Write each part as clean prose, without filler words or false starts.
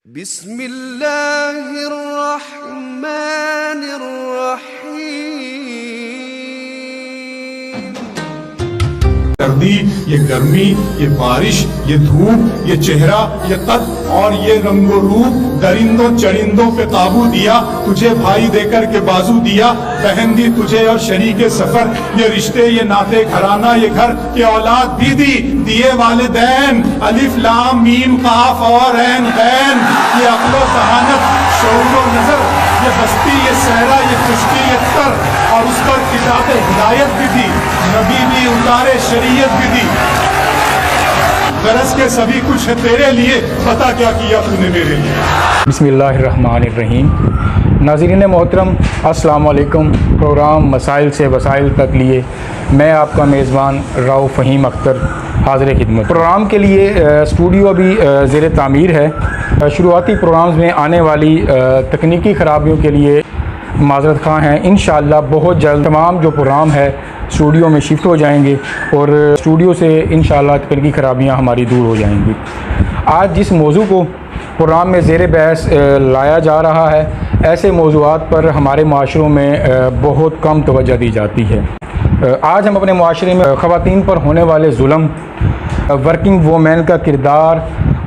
बिस्मिल्लाहिर्रहमानिर्रहीम। सर्दी, ये गर्मी, ये बारिश, ये धूप, ये चेहरा, ये कद और ये रंगो रूप, दरिंदों चरिंदों पे काबू दिया, तुझे भाई देकर के बाजू दिया, बहन दी तुझे और शरीके सफर, ये रिश्ते, ये नाते घराना, ये घर, ये औलाद भी दी, दिए वालिदैन, अलिफ लाम मीम काफ और ऐन गैन, ये अक्ल व ज़हानत, शऊर व नजर, ये बस्ती, ये सहरा, ये खुश्की, ये तर, और उस पर किताब हिदायत भी दी, नबी भी उतारे, शरीयत भी दी। गरज के सभी कुछ है तेरे लिए, बता क्या किया तूने मेरे लिए। बिस्मिल्लाहिर्रहमानिर्रहीम। नाज़रीन मोहतरम, अस्सलाम वालेकुम। प्रोग्राम मसाइल से वसाइल तक लिए मैं आपका मेज़बान राव फ़हीम अख्तर हाज़िर खिदमत। प्रोग्राम के लिए स्टूडियो अभी ज़ेर तामीर है। शुरुआती प्रोग्राम्स में आने वाली तकनीकी ख़राबियों के लिए माज़रत ख़्वाह हैं। इंशाअल्लाह बहुत जल्द तमाम जो प्रोग्राम है स्टूडियो में शिफ्ट हो जाएंगे और स्टूडियो से इंशाअल्लाह तकनीकी ख़राबियाँ हमारी दूर हो जाएंगी। आज जिस मौजू को प्रोग्राम में ज़ेर बहस लाया जा रहा है, ऐसे मौज़ूआत पर हमारे माशरों में बहुत कम तवज्जो दी जाती है। आज हम अपने माशरे में ख़वातीन पर होने वाले जुल्म, वर्किंग वूमेन का किरदार,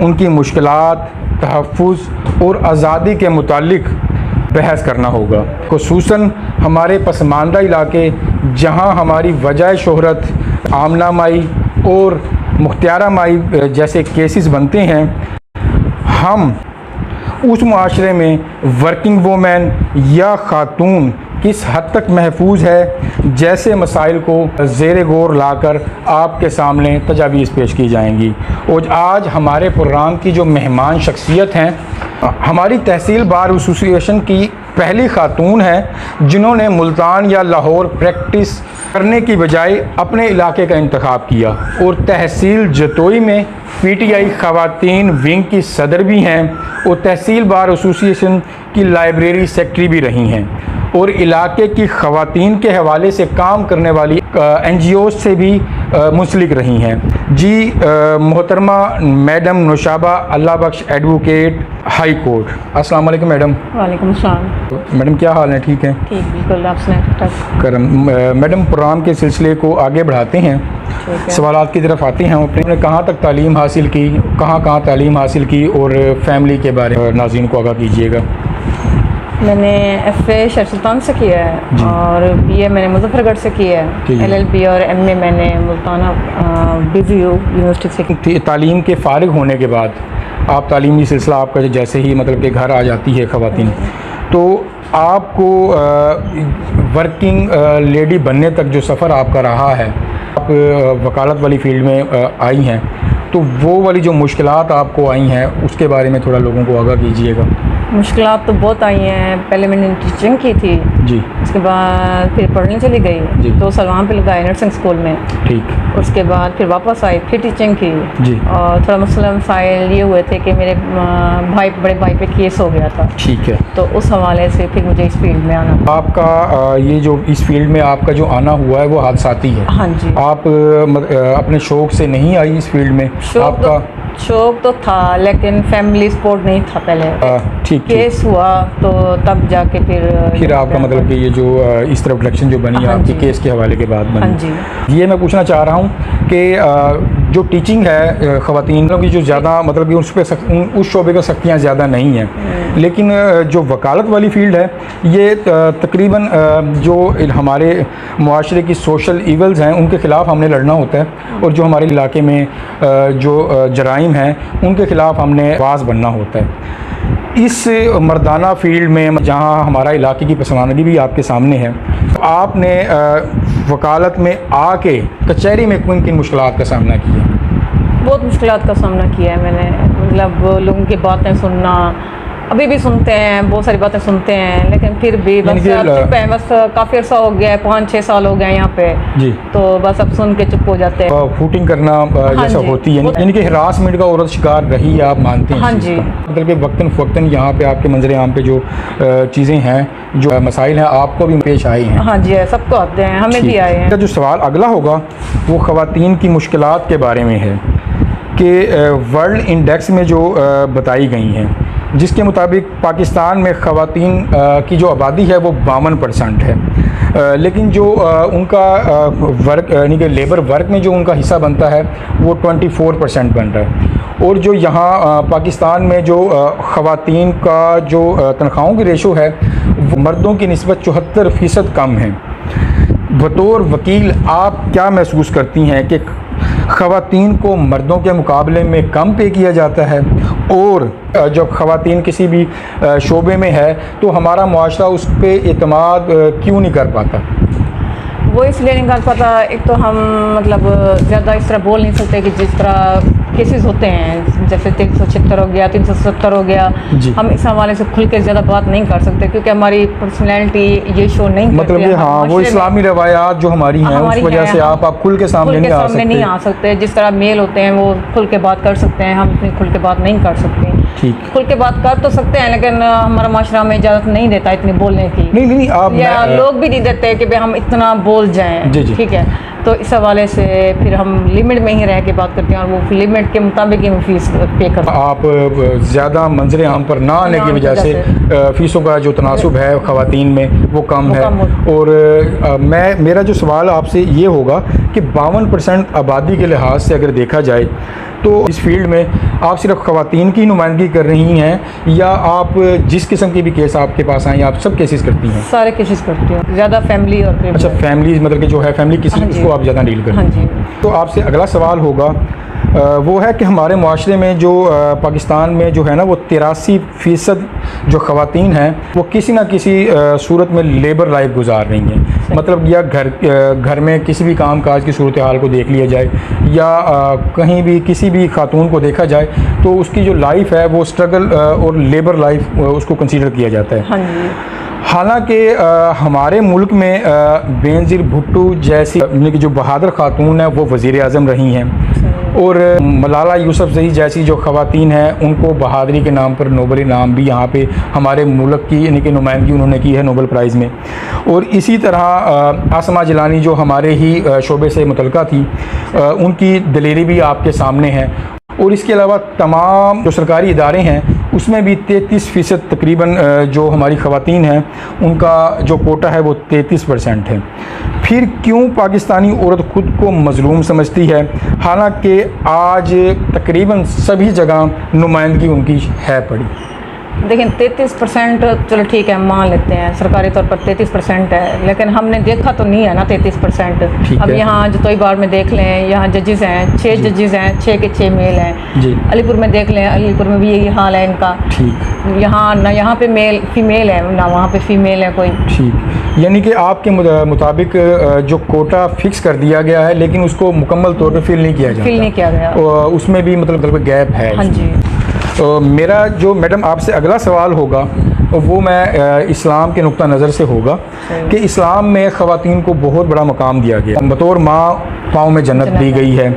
उनकी मुश्किलात, तहफ़्फ़ुज़ और आज़ादी के मुतालिक बहस करना होगा। खुसूसन हमारे पसमानदा इलाके जहां हमारी वजह शोहरत आमना माई और मुख्तियारा माई जैसे केसेस बनते हैं, हम उस माशरे में वर्किंग वूमेन या ख़ातून किस हद तक महफूज है, जैसे मसाइल को ज़ेर गौर लाकर आपके सामने तजावीज़ पेश की जाएंगी। और आज हमारे प्रोग्राम की जो मेहमान शख्सियत हैं, हमारी तहसील बार एसोसिएशन की पहली खातून है जिन्होंने मुल्तान या लाहौर प्रैक्टिस करने की बजाय अपने इलाके का इंतखाब किया और तहसील जतोई में पीटीआई ख़वातीन विंग की सदर भी हैं और तहसील बार एसोसिएशन की लाइब्रेरी सेक्रेटरी भी रही हैं और इलाके की ख़वातीन के हवाले से काम करने वाली NGOs से भी मुंसलिक रही हैं। जी मोहतरमा मैडम नौशाबा अल्लाह बख्श एडवोकेट हाई कोर्ट, अस्सलाम वालेकुम मैडम। वालेकुम सलाम। मैडम क्या हाल है? ठीक है, ठीक, बिल्कुल आप सुनाएं। करम मैडम, प्रोग्राम के सिलसिले को आगे बढ़ाते हैं, सवालात की तरफ आते हैं। आपने कहाँ तक तालीम हासिल की, कहाँ तालीम हासिल की और फैमिली के बारे में नाज़रीन को आगाह कीजिएगा। मैंने FA शर सुल्तान से किया है और BA मैंने मुजफ्फरगढ़ से किया है। LLB और MA मैंने मुल्ताना BZU यूनिवर्सिटी से की। तालीम के फ़ारिग होने के बाद आप तालीमी सिलसिला आपका जैसे ही मतलब कि घर आ जाती है ख़वातीन, तो आपको वर्किंग लेडी बनने तक जो सफ़र आपका रहा है, आप वकालत वाली फील्ड में आई हैं, तो वो वाली जो मुश्किलात आपको आई हैं उसके बारे में थोड़ा लोगों को आगाह कीजिएगा। मुश्किलात तो बहुत आई हैं। पहले मैंने टीचिंग की थी जी, उसके बाद फिर पढ़ने चली गई, 2 साल वहाँ पे लगाए नर्सिंग स्कूल में। ठीक। उसके बाद फिर वापस आई, फिर टीचिंग की जी। और थोड़ा मसाइल ये हुए थे कि मेरे बड़े भाई पे केस हो गया था। ठीक है। तो उस हवाले से फिर मुझे इस फील्ड में आना। आपका ये जो इस फील्ड में आपका जो आना हुआ है वो हादसाती है। हाँ जी। आप अपने शौक़ से नहीं आई इस फील्ड में? आपका शौक तो था लेकिन फैमिली सपोर्ट नहीं था पहले। ठीक। केस हुआ तो तब जाके फिर आपका मतलब कि ये जो इस तरफ डायरेक्शन जो बनी है आपके केस के हवाले के बाद बनी। हाँ जी। ये मैं पूछना चाह रहा हूँ कि जो टीचिंग है ख़वातीन की जो ज़्यादा मतलब कि उस पर उस शोबे का सख्तियाँ ज़्यादा नहीं हैं, लेकिन जो वकालत वाली फील्ड है ये तकरीबन जो हमारे मुआशरे की सोशल ईवल्स हैं उनके ख़िलाफ़ हमने लड़ना होता है और जो हमारे इलाके में जो जराइम हैं उनके ख़िलाफ़ हमने आवाज़ बनना होता है। इस मर्दाना फील्ड में जहाँ हमारा इलाके की पसमानगी भी आपके सामने है, आपने वकालत में आके कचहरी में किन किन मुश्किलात का सामना किया? बहुत मुश्किलात का सामना किया है मैंने। मतलब लोगों की बातें सुनना, अभी भी सुनते हैं, बहुत सारी बातें सुनते हैं, लेकिन फिर भी बस चुप है। बस काफ़ी अर्सा हो गया है, 5-6 साल हो गए यहाँ पे जी, तो बस अब सुन के चुप हो जाते हैं। फूटिंग करना जैसा होती है, यानी कि हरासमेंट का औरत शिकार रही है, आप मानते हैं? हाँ जी। मतलब कि वक्तन फ़वक्तन यहाँ पे आपके मंजर आम पे जो चीज़ें हैं, जो मसाइल हैं, आपको भी पेश आए हैं? हाँ जी, सबको आते हैं, हमें भी आए हैं। जो सवाल अगला होगा वो ख़वातीन की मुश्किलात के बारे में है कि वर्ल्ड इंडेक्स में जो बताई गई हैं जिसके मुताबिक पाकिस्तान में ख़वातीन की जो आबादी है वो 52% है, लेकिन जो उनका वर्क यानी कि लेबर वर्क में जो उनका हिस्सा बनता है वो 24% बन रहा है। और जो यहाँ पाकिस्तान में जो ख़वातीन का जो तनख्वाहों की रेशो है वो मर्दों की निस्बत 74% कम है। बतौर वकील आप क्या महसूस करती हैं कि ख़वातीन को मर्दों के मुकाबले में कम पे किया जाता है, और जब ख़वातीन किसी भी शोबे में है तो हमारा मुआशरा उस पर एतमाद क्यों नहीं कर पाता? वो इसलिए नहीं कर पाता, एक तो हम मतलब ज़्यादा इस तरह बोल नहीं सकते कि जिस तरह केसेस होते हैं जैसे 376 हो गया, 370 हो गया, हम इस हवाले से खुल के ज़्यादा बात नहीं कर सकते क्योंकि हमारी पर्सनैलिटी ये शो नहीं मतलब करती है। हाँ, वो इस्लामी रवायात जो हमारी हैं उस वजह से आप खुल के सामने नहीं आ सकते। जिस तरह मेल होते हैं वो खुल के बात कर सकते हैं, हम इतनी खुल के बात नहीं कर सकते। ठीक, खुल के बात कर तो सकते हैं लेकिन हमारा माशरा में इजाज़त नहीं देता इतनी बोलने की। नहीं आप या लोग भी नहीं देते कि भाई हम इतना बोल जाएं। ठीक है, तो इस हवाले से फिर हम लिमिट में ही रह के बात करते हैं और वो लिमिट के मुताबिक ही हम फीस पे करते हैं। आप ज़्यादा मंजर आम पर ना आने की वजह से फ़ीसों का जो तनासुब है ख़वातीन में वो कम है। और मेरा जो सवाल आपसे ये होगा कि 52% आबादी के लिहाज से अगर देखा जाए तो इस फील्ड में आप सिर्फ ख़वातीन की नुमाइंदगी कर रही हैं या आप जिस किस्म के भी केस आपके पास आए आप सब केसेस करती हैं? सारे केसेस करती हूँ, ज़्यादा फैमिली और अच्छा, फैमिली मतलब कि जो है फैमिली किसी उसको आप ज़्यादा डील करती हैं। हाँ जी। तो आपसे अगला सवाल होगा वो है कि हमारे मुआशरे में जो पाकिस्तान में जो है ना वो 83% जो ख़वातीन हैं वो किसी न किसी सूरत में लेबर लाइफ गुजार रही हैं। मतलब या घर में किसी भी काम काज की सूरत हाल को देख लिया जाए या कहीं भी किसी भी खातून को देखा जाए तो उसकी जो लाइफ है वो स्ट्रगल और लेबर लाइफ उसको कंसीडर किया जाता है। हाँ जी। हालांकि हमारे मुल्क में बेनज़ीर भुट्टो जैसी जो बहादुर खातून है वो वज़ीर आज़म रही हैं और मलाला यूसुफ़ज़ई जैसी जो ख़वातीन हैं उनको बहादुरी के नाम पर नोबल इनाम भी यहाँ पे हमारे मुल्क की यानी कि नुमाइंदगी उन्होंने की है नोबल प्राइज़ में। और इसी तरह आसमा जिलानी जो हमारे ही शोबे से मुतल्लिका थी उनकी दलेरी भी आपके सामने है। और इसके अलावा तमाम जो सरकारी इदारे हैं उसमें भी 33% तकरीबन जो हमारी ख़वातीन हैं उनका जो कोटा है वो 33% है। फिर क्यों पाकिस्तानी औरत ख़ुद को मज़लूम समझती है हालांकि आज तकरीबन सभी जगह नुमाइंदगी उनकी है पड़ी? देखिए 33% चलो ठीक है मान लेते हैं सरकारी तौर पर 33% है, लेकिन हमने देखा तो नहीं है ना 33%। अब यहाँ जतोई बार में देख लें, यहाँ जजेस हैं 6 जजेस हैं, 6 के 6 मेल हैं। अलीपुर में देख लें, अलीपुर में भी यही हाल है इनका। ठीक, यहाँ ना यहाँ पे मेल फीमेल है ना वहाँ पे फीमेल है कोई। ठीक, यानी कि आपके मुताबिक जो कोटा फिक्स कर दिया गया है लेकिन उसको मुकम्मल तौर पर फिल नहीं किया गया, उसमें भी मतलब गैप है। हाँ जी। मेरा जो मैडम आपसे अगला सवाल होगा वो मैं इस्लाम के नुक्ता नज़र से होगा कि इस्लाम में ख़वातीन को बहुत बड़ा मकाम दिया गया। बतौर माँ पाँव में जन्नत दी गई है,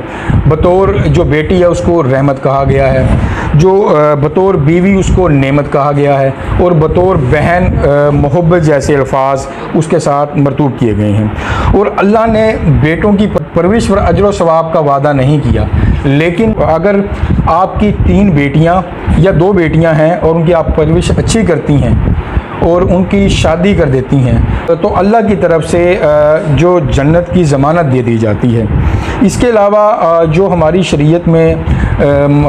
बतौर जो बेटी है उसको रहमत कहा गया है, जो बतौर बीवी उसको नेमत कहा गया है और बतौर बहन मोहब्बत जैसे अल्फाज उसके साथ मरतूब किए गए हैं। और अल्लाह ने बेटों की परवरिश और अजर व सवाब का वादा नहीं किया, लेकिन अगर आपकी 3 बेटियां या 2 बेटियां हैं और उनकी आप परवरिश अच्छी करती हैं और उनकी शादी कर देती हैं तो अल्लाह की तरफ से जो जन्नत की ज़मानत दे दी जाती है। इसके अलावा जो हमारी शरीयत में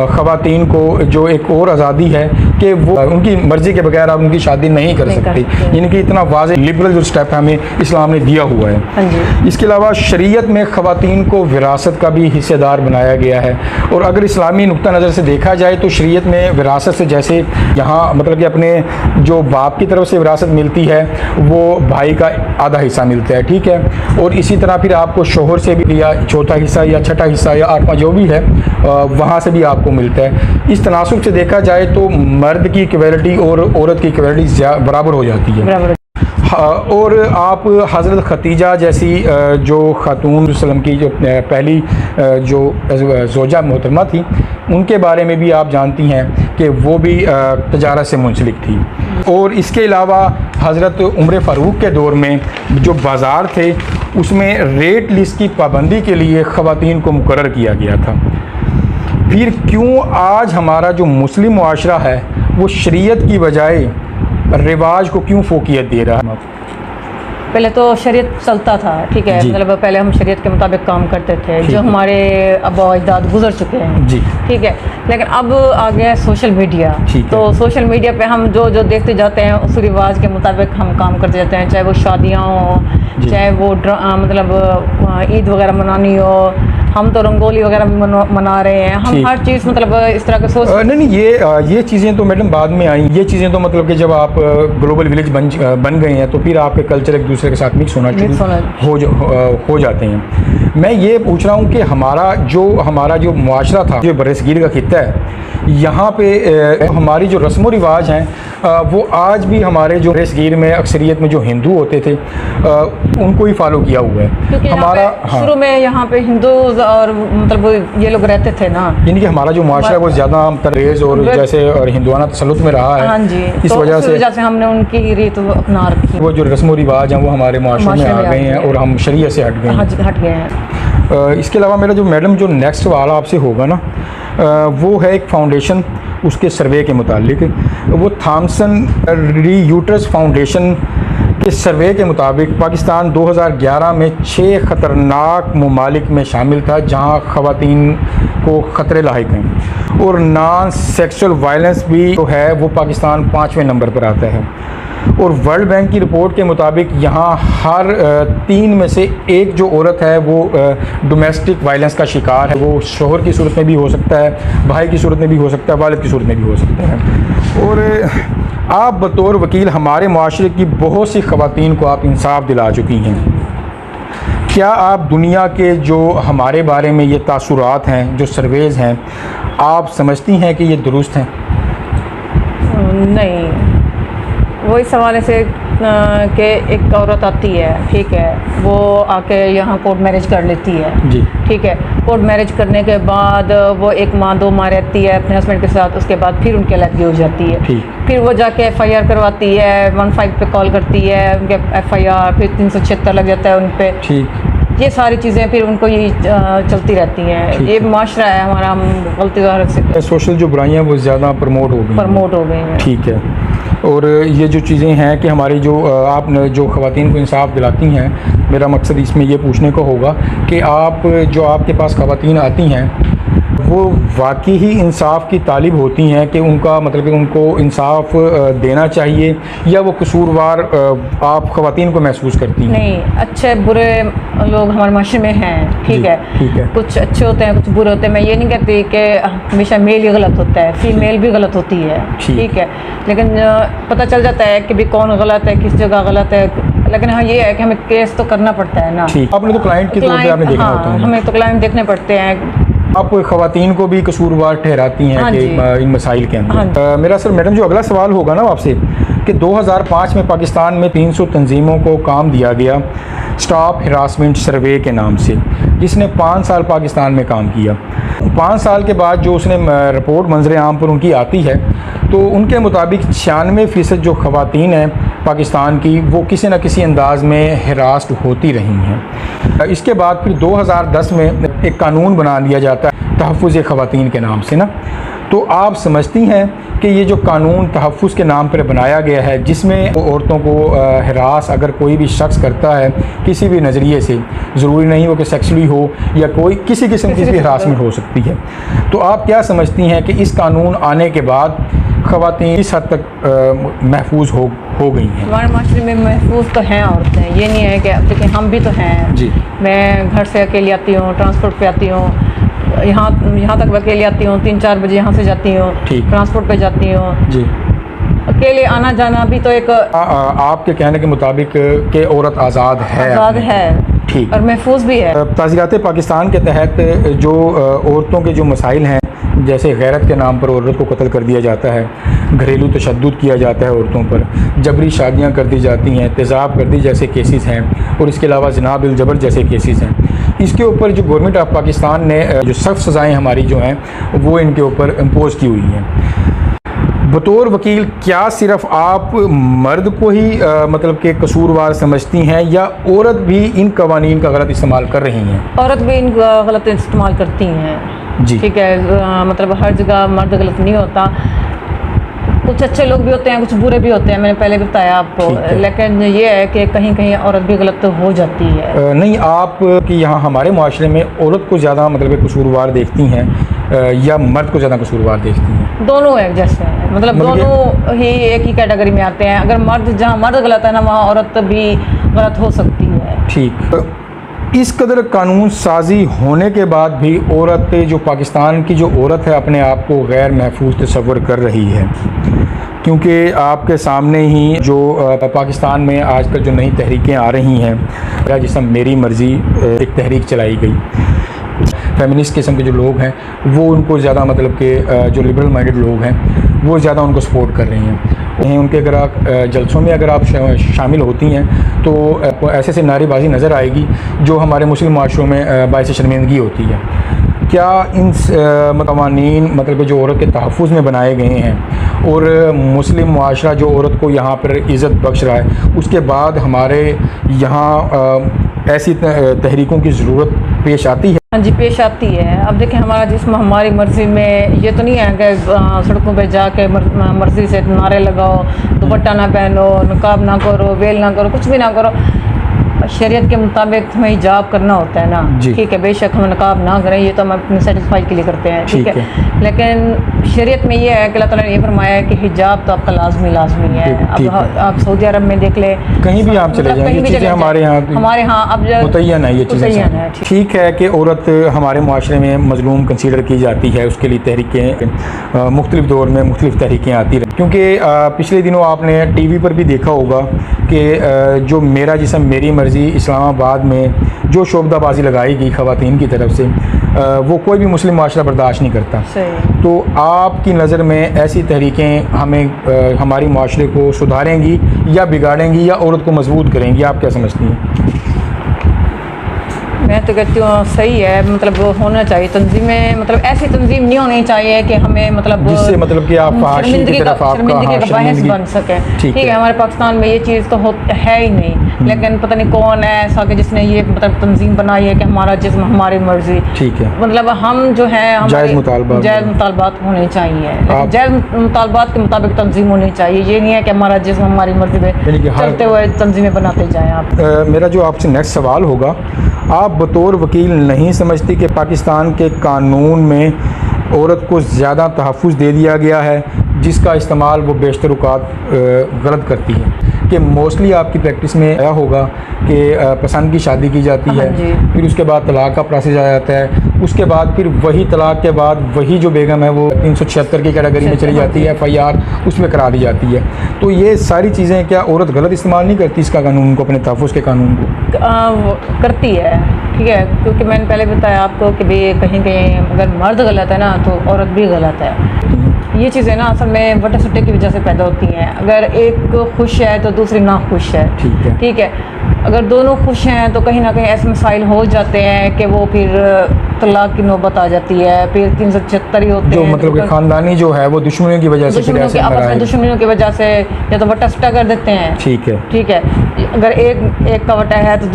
ख़वातीन को जो एक और आज़ादी है कि वो उनकी मर्ज़ी के बगैर आप उनकी शादी नहीं कर सकती, यानी कि इतना वाज़ेह लिबरल जो स्टेप हमें इस्लाम ने दिया हुआ है। इसके अलावा शरीयत में ख़वातीन को विरासत का भी हिस्सेदार बनाया गया है। और अगर इस्लामी नुक्ता नज़र से देखा जाए तो शरीयत में विरासत से जैसे यहाँ मतलब कि अपने जो बाप की तरफ से विरासत मिलती है वो भाई का आधा हिस्सा मिलता है, ठीक है। और इसी तरह फिर आपको शोहर से भी या चौथा हिस्सा या छठा हिस्सा या 8वां जो भी है वहाँ से भी आपको मिलता है। इस तनासुब से देखा जाए तो मर्द की इक्वालिटी और औरत की इक्वालिटी बराबर हो जाती है। और आप हज़रत खतीजा जैसी जो खातून वसल्लम की जो पहली जो ज़ौजा मोहतरमा थी उनके बारे में भी आप जानती हैं कि वो भी तजारत से मुंसलिक थी। और इसके अलावा हज़रत उमर फ़ारूक के दौर में जो बाज़ार थे उसमें रेट लिस्ट की पाबंदी के लिए ख़वातीन को मुकर्रर किया गया था। फिर क्यों आज हमारा जो मुस्लिम मुआशरा है वो शरीयत की बजाय रिवाज को क्यों फोकियत दे रहा है? पहले तो शरीयत चलता था, ठीक है, जी। मतलब पहले हम शरीयत के मुताबिक काम करते थे, जो हमारे आबा अजदाद गुजर चुके हैं, जी। ठीक है। लेकिन अब आ गया है सोशल मीडिया, ठीक है। तो सोशल मीडिया पे हम जो जो देखते जाते हैं उस रिवाज के मुताबिक हम काम करते जाते हैं, चाहे वो शादियाँ हो, जी। चाहे वो मतलब ईद वगैरह मनानी हो, हम तो रंगोली वगैरह भी मना रहे हैं, हम ठीक। हर चीज़ मतलब इस तरह के सोच नहीं, ये चीज़ें तो मैडम बाद में आई। ये चीज़ें तो मतलब कि जब आप ग्लोबल विलेज बन गए हैं तो फिर आपके कल्चर एक दूसरे के साथ मिक्स होना हो जाते हैं। मैं ये पूछ रहा हूँ कि हमारा जो मुआशरा था, जो बरसगीर का खित्ता है, यहाँ पे हमारी जो रस्म व रिवाज हैं वो आज भी हमारे जो बरसगीर में अक्सरियत में जो हिंदू होते थे उनको ही फॉलो किया हुआ है। क्योंकि हमारा शुरू में यहाँ पे हिंदू और मतलब ये लोग रहते थे ना, यानी कि हमारा जो मुआशरा है वो ज़्यादा तरेज़ और जैसे और हिंदुआना तसल्लुत में रहा है। हाँ जी, इस तो वजह से हमने उनकी रीत अपना रखी, वो जो रस्म व रिवाज हैं वो हमारे मुआशरे में आ गए हैं और हम शरीयत से हट गए हैं। हट गए हैं। इसके अलावा मेरा जो मैडम जो नेक्स्ट सवाल आपसे होगा ना, वो है एक फाउंडेशन, उसके सर्वे के मुतालिक। वो थॉमसन रीयूटर्स फाउंडेशन के सर्वे के मुताबिक पाकिस्तान 2011 में 6 ख़तरनाक ममालिक में शामिल था जहां ख़वातीन को ख़तरे लाहिक हैं, और नॉन सेक्सुअल वायलेंस भी जो है वो पाकिस्तान 5वें नंबर पर आता है। और वर्ल्ड बैंक की रिपोर्ट के मुताबिक यहाँ हर 3 में से 1 जो औरत है वो डोमेस्टिक वायलेंस का शिकार है। वो शोहर की सूरत में भी हो सकता है, भाई की सूरत में भी हो सकता है, वालिद की सूरत में भी हो सकता है। और आप बतौर वकील हमारे माशरे की बहुत सी ख़वातीन को आप इंसाफ दिला चुकी हैं। क्या आप दुनिया के जो हमारे बारे में ये तासुरात हैं, जो सर्वेज़ हैं, आप समझती हैं कि ये दुरुस्त हैं? नहीं, वो इस हवाले से कि एक औरत आती है, ठीक है, वो आके यहाँ कोर्ट मैरिज कर लेती है जी। ठीक है, कोर्ट मैरिज करने के बाद वो 1 माह 2 माह रहती है अपने हस्बैंड के साथ, उसके बाद फिर उनकी अलग हो जाती है। ठीक। फिर वो जाके FIR करवाती है, 15 पे कॉल करती है, उनके FIR, फिर 376 लग जाता है उन पर। ठीक। ये सारी चीज़ें फिर उनको ये चलती रहती हैं। ये माशरा है हमारा, हम गलती से सोशल जो बुराइयाँ वो ज़्यादा प्रमोट हो गई हैं। ठीक है। और ये जो चीज़ें हैं कि हमारी जो आपने जो ख़वातीन को इंसाफ दिलाती हैं, मेरा मकसद इसमें ये पूछने को होगा कि आप जो आपके पास ख़वातीन आती हैं वो वाकई ही इंसाफ की तालिब होती हैं कि उनका मतलब कि उनको इंसाफ देना चाहिए, या वो कसूरवार आप ख़वातीन को महसूस करती हैं? नहीं, अच्छे बुरे लोग हमारे माशरे में हैं, ठीक है। कुछ अच्छे होते हैं, कुछ बुरे होते हैं। मैं ये नहीं कहती कि हमेशा मेल ही गलत होता है, फीमेल भी गलत होती है, ठीक है, लेकिन पता चल जाता है कि भी कौन गलत है, किस जगह गलत है। लेकिन हाँ, ये है कि हमें केस तो करना पड़ता है ना। आपने तो क्लाइंट के तौर पे आपने देखना होता है। हमें तो क्लाइंट देखने पड़ते हैं। आप ख़वातीन को भी कसूरवार ठहराती हैं कि इन मसाइल के अंदर। मेरा सर मैडम जो अगला सवाल होगा ना आपसे कि 2005 में पाकिस्तान में 300 तंजीमों को काम दिया गया स्टॉप हिरासमेंट सर्वे के नाम से, जिसने 5 साल पाकिस्तान में काम किया। 5 साल के बाद जो उसने रिपोर्ट मंजर आम पर उनकी आती है तो उनके मुताबिक 96% जो ख़वातीन हैं पाकिस्तान की वो किसी न किसी अंदाज़ में हिरास्ट होती रही हैं। इसके बाद फिर 2010 में एक कानून बना दिया जाता है तहफ़्फ़ुज़ ख़वातीन के नाम से ना। तो आप समझती हैं कि ये जो कानून तहफ़्फ़ुज़ के नाम पर बनाया गया है, जिसमें औरतों को हिरास अगर कोई भी शख्स करता है किसी भी नज़रिए से, ज़रूरी नहीं हो कि सेक्सुअली हो या कोई किसी किस्म की भी हिरासमेंट हो सकती है, तो आप क्या समझती हैं कि इस कानून आने के बाद ख़वातीन इस हद तक महफूज हो गई हैं? हमारे माशरे में महफूज तो हैं औरतें, ये नहीं है कि, लेकिन हम भी तो हैं जी। मैं घर से अकेली आती हूँ, ट्रांसपोर्ट पे आती हूँ, यहाँ तक अकेले आती हूँ, 3-4 बजे यहाँ से जाती हूँ, ट्रांसपोर्ट पे जाती हूँ जी। अकेले आना जाना भी तो एक आपके कहने के मुताबिक कि औरत आज़ाद है, ठीक, और महफूज भी है। ताज़ीरात पाकिस्तान के तहत जो औरतों के जो मसाइल हैं, जैसे गैरत के नाम पर औरत को कत्ल कर दिया जाता है, घरेलू तशद्दुद किया जाता है औरतों पर, जबरी शादियां कर दी जाती हैं, तेज़ाब कर दी जैसे केसेस हैं, और इसके अलावा ज़िना बिल जबर जैसे केसेस हैं, इसके ऊपर जो गवर्नमेंट ऑफ पाकिस्तान ने जो सख्त सज़ाएँ हमारी जो हैं वो इनके ऊपर इम्पोज़ की हुई हैं। बतौर वकील क्या सिर्फ आप मर्द को ही मतलब कि कसूरवार समझती हैं, या औरत भी इन कवानीन का गलत इस्तेमाल कर रही हैं? औरत भी इनका गलत इस्तेमाल करती हैं जी, ठीक है। मतलब हर जगह मर्द गलत नहीं होता, कुछ अच्छे लोग भी होते हैं, कुछ बुरे भी होते हैं, मैंने पहले भी बताया आपको। ठीक है। लेकिन ये है कि कहीं कहीं औरत भी गलत हो जाती है। नहीं, आप कि यहाँ हमारे माशरे में औरत को ज़्यादा मतलब कसूरवार देखती हैं या मर्द को ज़्यादा कसूरवार देखती हैं? दोनों एक जैसे हैं, मतलब दोनों ही एक ही कैटेगरी में आते हैं। अगर मर्द, जहाँ मर्द गलत है ना, वहाँ औरत भी गलत हो सकती है। ठीक। इस कदर कानून साजी होने के बाद भी औरत, जो पाकिस्तान की जो औरत है, अपने आप को गैर महफूज तस्वर कर रही है, क्योंकि आपके सामने ही जो पाकिस्तान में आजकल जो नई तहरीकें आ रही हैं, जिसमें मेरी मर्ज़ी एक तहरीक चलाई गई, फेमिनिस्ट किस्म के जो लोग हैं वो उनको ज़्यादा मतलब कि जो लिबरल माइंडेड लोग हैं वो ज़्यादा उनको सपोर्ट कर रही हैं। उनके अगर आप जलसों में अगर आप शामिल होती हैं तो आपको ऐसे ऐसे नारेबाजी नज़र आएगी जो हमारे मुस्लिम माशरों में बायस शर्मिंदगी होती है। क्या इन कवानीन मतलब जो औरत के तहफ़्फ़ुज़ में बनाए गए हैं और मुस्लिम मुआशरा जो औरत को यहाँ पर इज़्ज़त बख्श रहा है, उसके बाद हमारे यहाँ ऐसी तहरीकों की ज़रूरत पेश आती है? हाँ जी, पेश आती है। अब देखें, हमारा जिस्म हमारी मर्ज़ी में, ये तो नहीं है कि सड़कों पे जाके मर्ज़ी से नारे लगाओ, दुपट्टा ना पहनो, नकाब ना करो, वेल ना करो, कुछ भी ना करो। शरीयत के मुताबिक हमें हिजाब करना होता है ना। ठीक है, बेशक हम नकाब ना करें, ये तो हम अपने सेटिस्फाई के लिए करते हैं, ठीक है। लेकिन शरीयत में ये है कि अल्लाह ताला ने ये फरमाया है कि हिजाब तो आपका लाजमी है। अब आप सऊदी अरब में देख ले, कहीं भी आप चले जाएं, ये चीज़ें हमारे यहाँ अब मुतय्यन है, ये चीज़ें ठीक है कि औरत हमारे मुआशरे में मजलूम कंसीडर की जाती है, उसके लिए तहरीकें मुख्तलिफ दौर में मुख्तलिफ तहरीकें आती रही, क्योंकि पिछले दिनों आपने टीवी पर भी देखा होगा कि जो मेरा जिस्म मेरी मर्ज़ी इस्लामाबाद में जो शोबदाबाजी लगाई गई ख़वातीन की तरफ से, वो कोई भी मुस्लिम माशरा बर्दाश्त नहीं करता। तो आपकी नज़र में ऐसी तहरीकें हमें हमारी माशरे को सुधारेंगी या बिगाड़ेंगी या औरत को मजबूत करेंगी? आप क्या समझती हैं? मैं तो कहती हूँ सही है, मतलब होना चाहिए तंजीमें, मतलब ऐसी तंजीम नहीं होनी चाहिए कि हमें मतलब जिससे मतलब कि आप शर्मिंदगी का बायस बन सके। ठीक है, हमारे पाकिस्तान में ये चीज़ तो है ही नहीं, लेकिन पता नहीं कौन है ऐसा कि जिसने ये मतलब तंजीम बनाई है कि हमारा जिस्म हमारी मर्जी। ठीक है, मतलब हम जो है जायज़ मुतालबात होने चाहिए, जायज़ मुतालबात के मुताबिक तंजीम होनी चाहिए। ये नहीं है कि हमारा जिस्म हमारी मर्जी पे चलते हुए तंजीमें बनाते जाएँ। आप मेरा जो आपसे नेक्स्ट सवाल होगा, आप बतौर वकील नहीं समझती कि पाकिस्तान के कानून में औरत को ज़्यादा तहफ़्फ़ुज़ दे दिया गया है, जिसका इस्तेमाल वो बेशतर औक़ात गलत करती है? कि मोस्टली आपकी प्रैक्टिस में आया होगा कि पसंद की शादी की जाती है, फिर उसके बाद तलाक़ का प्रोसेस आ जाता है, उसके बाद फिर वही तलाक़ के बाद वही जो बेगम है वो 376 की कैटेगरी में चली जाती है, FIR उसमें करा दी जाती है। तो ये सारी चीज़ें क्या औरत गलत इस्तेमाल नहीं करती इसका कानून को, अपने तहफ़्फ़ुज़ के कानून को? करती है, ठीक है, क्योंकि मैंने पहले बताया आपको कि भाई कहीं कहीं अगर मर्द गलत है ना तो औरत भी गलत है। ये चीज़ें ना असल में वटे सुट्टे की वजह से पैदा होती हैं। अगर एक खुश है तो दूसरी ना खुश है, ठीक है। अगर दोनों खुश हैं तो कहीं ना कहीं ऐसे मसाइल हो जाते हैं कि वो फिर तलाक की नौबत आ जाती है, फिर 376 ही होते हैं। जो मतलब कि ख़ानदानी जो है वो दुश्मनियों की वजह से, दुश्मनियों की वजह से या तो वटा सुट्टा कर देते हैं। ठीक है। अगर एक का वटा है तो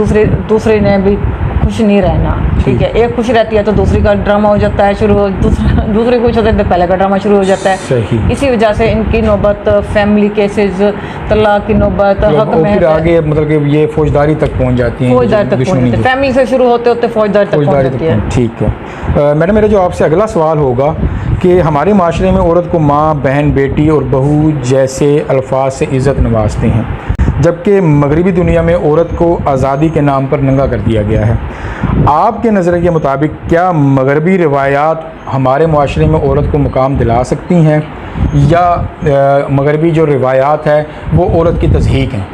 दूसरे ने भी खुश नहीं रहना, ठीक है। एक खुश रहती है तो दूसरी का ड्रामा हो जाता है शुरू, दूसरी खुश होते हैं तो पहले का ड्रामा शुरू हो जाता है। सही। इसी वजह से इनकी नौबत, फैमिली केसेस, तलाक की नौबत, हक में फिर आगे मतलब कि ये फौजदारी तक पहुंच जाती है, फौजदारी तक पहुंच जाती है, फैमिली से शुरू होते होते फौजदारी तक पहुंच जाती है। ठीक है मैडम, मेरा जो आपसे अगला सवाल होगा कि हमारे माशरे में औरत को माँ, बहन, बेटी और बहू जैसे अल्फाज से इज़्ज़त नवाजते हैं, जबकि मगरबी दुनिया में औरत को आज़ादी के नाम पर नंगा कर दिया गया है। आपके नज़रिए के मुताबिक क्या मगरबी रिवायात हमारे माशरे में औरत को मुकाम दिला सकती हैं या मगरबी जो रिवायात है वो औरत की तज़हीक हैं?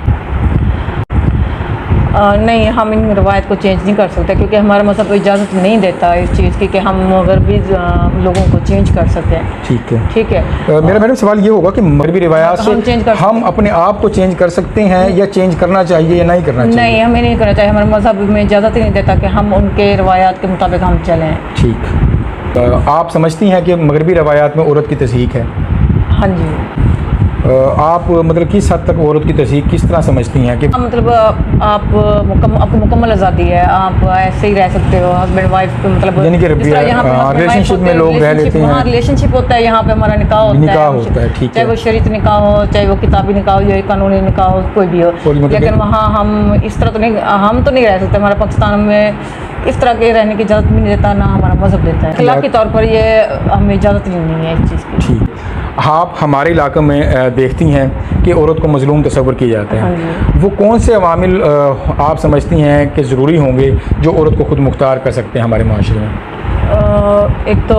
नहीं, हम इन रवायत को चेंज नहीं कर सकते, क्योंकि हमारा मज़हब तो इजाज़त नहीं देता इस चीज़ की कि हम मगरबी लोगों को चेंज कर सकें। ठीक है। मेरा मैडम सवाल ये होगा कि मगरबी रिवायात से हम अपने आप को चेंज कर सकते हैं या चेंज करना चाहिए या नहीं करना चाहिए? नहीं, हमें नहीं करना चाहिए। हमारे मज़हब में इजाज़त ही नहीं देता कि हम उनके रवायात के मुताबिक हम चलें। ठीक। आप समझती हैं कि मगरबी रवायात में औरत की तज़हीक है? हाँ जी। आप मतलब किस हद तक औरत की तस्हीक किस तरह समझती हैं कि मतलब आपको मुकम्मल आज़ादी है, आप ऐसे ही रह सकते हो हस्बैंड वाइफ, मतलब यानी कि जिस तरह यहाँ पे husband wife रिलेशनशिप होते में हैं, लोग रह लेते हैं। हाँ, रिलेशनशिप होता है, यहाँ पे हमारा निकाह निकाह होता होता है, ठीक चाहे है। वो शरीत निकाह हो, चाहे वो किताबी निकाह हो, या कानूनी निकाह हो, कोई भी हो। कोई मतलब लेकिन वहाँ हम इस तरह तो नहीं, हम तो नहीं रह सकते। हमारे पाकिस्तान में इस तरह के रहने की इजाज़त भी नहीं देता, ना हमारा मज़हब देता है। अखलाकी तौर पर ये हमें इजाज़त नहीं है इस चीज़ की। ठीक, आप हमारे इलाके में देखती हैं कि औरत को मजलूम तस्वर किया जाता हाँ है, वो कौन से अवामिल आप समझती हैं कि ज़रूरी होंगे जो औरत को खुद मुख्तार कर सकते हैं हमारे माशरे में? एक तो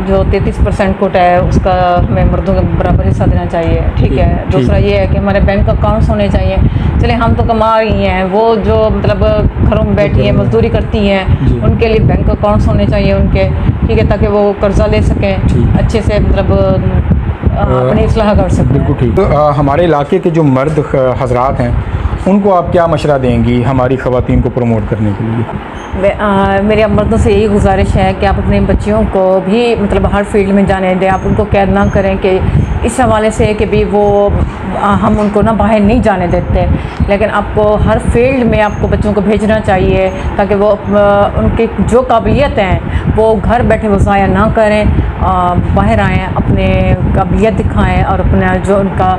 जो 33% कोटा है उसका हमें मर्दों के बराबर हिस्सा देना चाहिए, ठीक है। दूसरा ये है कि हमारे बैंक अकाउंट्स होने चाहिए। चले हम तो कमा रही हैं, वो जो मतलब घरों में बैठी हैं, मजदूरी करती हैं, उनके लिए बैंक अकाउंट्स होने चाहिए उनके, ठीक है, ताकि वो कर्जा ले सकें अच्छे से, मतलब अपनी इस्लाह कर सकें। बिल्कुल ठीक। तो हमारे इलाके के जो मर्द हजरात हैं उनको आप क्या मशवरा देंगी हमारी ख़वातीन को प्रमोट करने के लिए? मेरे मर्दों से यही गुजारिश है कि आप अपने बच्चियों को भी मतलब हर फील्ड में जाने दें। आप उनको कैद ना करें कि इस हवाले से कि भी वो हम उनको ना बाहर नहीं जाने देते, लेकिन आपको हर फील्ड में आपको बच्चों को भेजना चाहिए ताकि वो उनकी जो काबिलियत हैं वो घर बैठे वो ज़ाया ना करें, बाहर आएँ, अपने काबिलियत दिखाएँ और अपना जो उनका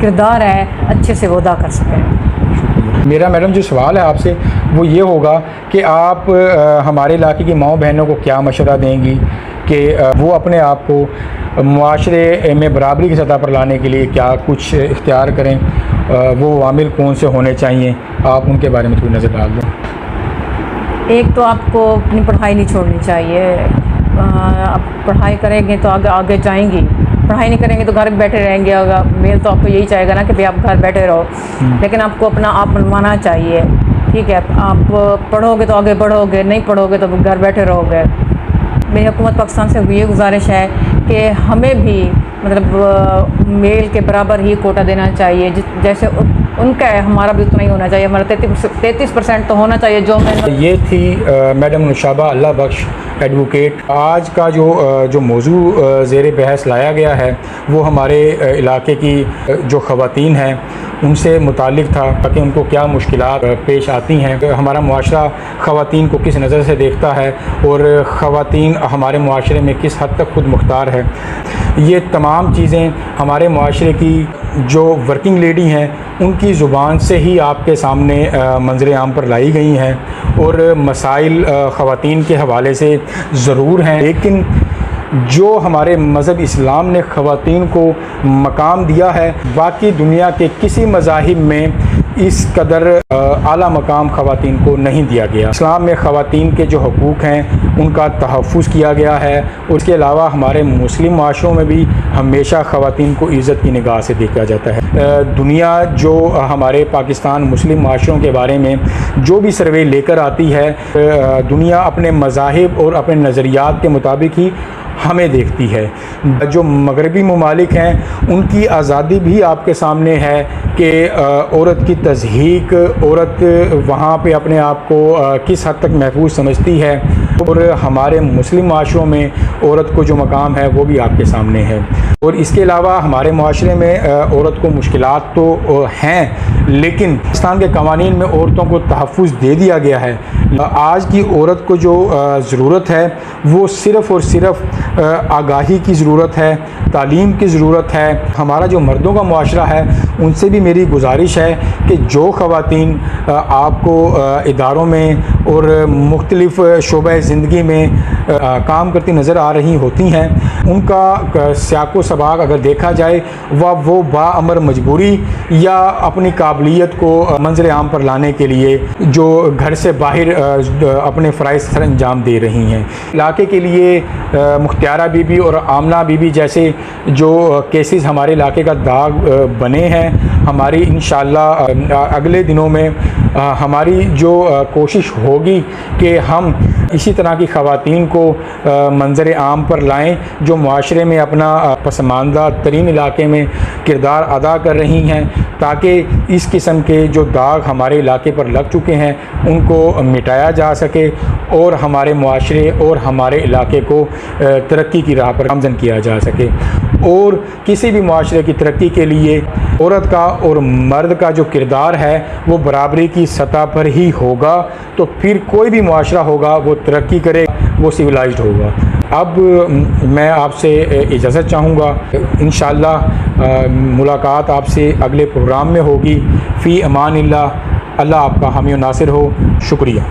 किरदार है अच्छे से वो अदा कर सकें। मेरा मैडम जो सवाल है आपसे वो ये होगा कि आप हमारे इलाके की माओ बहनों को क्या मशवरा देंगी कि वो अपने आप को मुआशरे में बराबरी की सतह पर लाने के लिए क्या कुछ इख्तियार करें, वो वामिल कौन से होने चाहिए, आप उनके बारे में थोड़ी नज़र डाल दें। एक तो आपको अपनी पढ़ाई नहीं छोड़नी चाहिए। आप पढ़ाई करेंगे तो आगे जाएंगी, पढ़ाई नहीं करेंगे तो घर में बैठे रहेंगे। अगर मेल तो आपको यही चाहेगा ना कि भाई आप घर बैठे रहो, लेकिन आपको अपना आप बनवाना चाहिए, ठीक है। आप पढ़ोगे तो आगे बढ़ोगे, नहीं पढ़ोगे तो घर बैठे रहोगे। मेरी हुकूमत पाकिस्तान से ये गुजारिश है कि हमें भी मतलब मेल के बराबर ही कोटा देना चाहिए, जैसे उनका है हमारा भी उतना ही होना चाहिए। हमारा 33% तो होना चाहिए जो हमें। ये थी मैडम नुशाबा अल्लाह बख्श एडवोकेट। आज का जो मौजू ज़ेर बहस लाया गया है वो हमारे इलाके की जो ख़वातीन हैं उनसे मुताल्लिक़ था, ताकि उनको क्या मुश्किलात पेश आती हैं, हमारा मुआशरा ख़वातीन को किस नज़र से देखता है और ख़वातीन हमारे मुआशरे में किस हद तक खुद मुख्तार है। ये तमाम चीज़ें हमारे मुआशरे की जो वर्किंग लेडी हैं उनकी ज़ुबान से ही आपके सामने मंजर आम पर लाई गई हैं और मसाइल ख़वातीन के हवाले से ज़रूर हैं, लेकिन जो हमारे मज़हब इस्लाम ने ख़वातीन को मकाम दिया है बाकी दुनिया के किसी मज़ाहिब में इस कदर आला मकाम ख़वातीन को नहीं दिया गया। इस्लाम में ख़वातीन के जो हकूक़ हैं उनका तहफ़्फ़ुज़ किया गया है। उसके अलावा हमारे मुस्लिम माशरों में भी हमेशा ख़वातीन को इज़्ज़त की निगाह से देखा जाता है। दुनिया जो हमारे पाकिस्तान मुस्लिम माशरों के बारे में जो भी सर्वे लेकर आती है, दुनिया अपने मज़ाहिब और अपने नज़रियात के मुताबिक ही हमें देखती है। जो मगरबी ममालिक हैं उनकी आज़ादी भी आपके सामने है कि औरत की तज़हीक, औरत वहाँ पे अपने आप को किस हद तक महफूज समझती है, और हमारे मुस्लिम माशरों में औरत को जो मकाम है वो भी आपके सामने है। और इसके अलावा हमारे माशरे में औरत को मुश्किलात तो हैं, लेकिन पाकिस्तान के कवानीन में औरतों को तहफ़्फ़ुज़ दे दिया गया है। आज की औरत को जो ज़रूरत है वो सिर्फ़ और सिर्फ आगाही की ज़रूरत है, तालीम की ज़रूरत है। हमारा जो मर्दों का मुआशरा है उनसे भी मेरी गुजारिश है कि जो ख़वातीन आपको इदारों में और मुख्तलिफ़ शोबे ज़िंदगी में काम करती नज़र आ रही होती हैं, उनका सियाक़ो सबाक़ अगर देखा जाए वो बाअमर मजबूरी या अपनी काबिलियत को मंजर आम पर लाने के लिए जो घर से बाहर अपने फ़राइज़ सर अंजाम दे रही हैं। इलाके के लिए मुख्तियारा बीबी और आमना बीबी जैसे जो केसेस हमारे इलाके का दाग बने हैं, हमारी इंशाअल्लाह अगले दिनों में हमारी जो कोशिश होगी कि हम इसी तरह की ख़वातीन को मंजर आम पर लाएं जो मुआशरे में अपना पसमानदा तरीन इलाके में किरदार अदा कर रही हैं, ताकि इस किस्म के जो दाग हमारे इलाके पर लग चुके हैं उनको मिटाया जा सके और हमारे मुआशरे और हमारे इलाके को तरक्की की राह पर गामज़न किया जा सके। और किसी भी मुआशरे की तरक्की के लिए औरत का और मर्द का जो किरदार है वो बराबरी की सतह पर ही होगा, तो फिर कोई भी मुआशरा होगा वो तरक्की करे, वो सिविलाइज्ड होगा। अब मैं आपसे इजाज़त चाहूँगा, इंशाअल्लाह मुलाकात आपसे अगले प्रोग्राम में होगी। फ़ी अमानिल्लाह, अल्लाह आपका हामी और नासिर हो। शुक्रिया।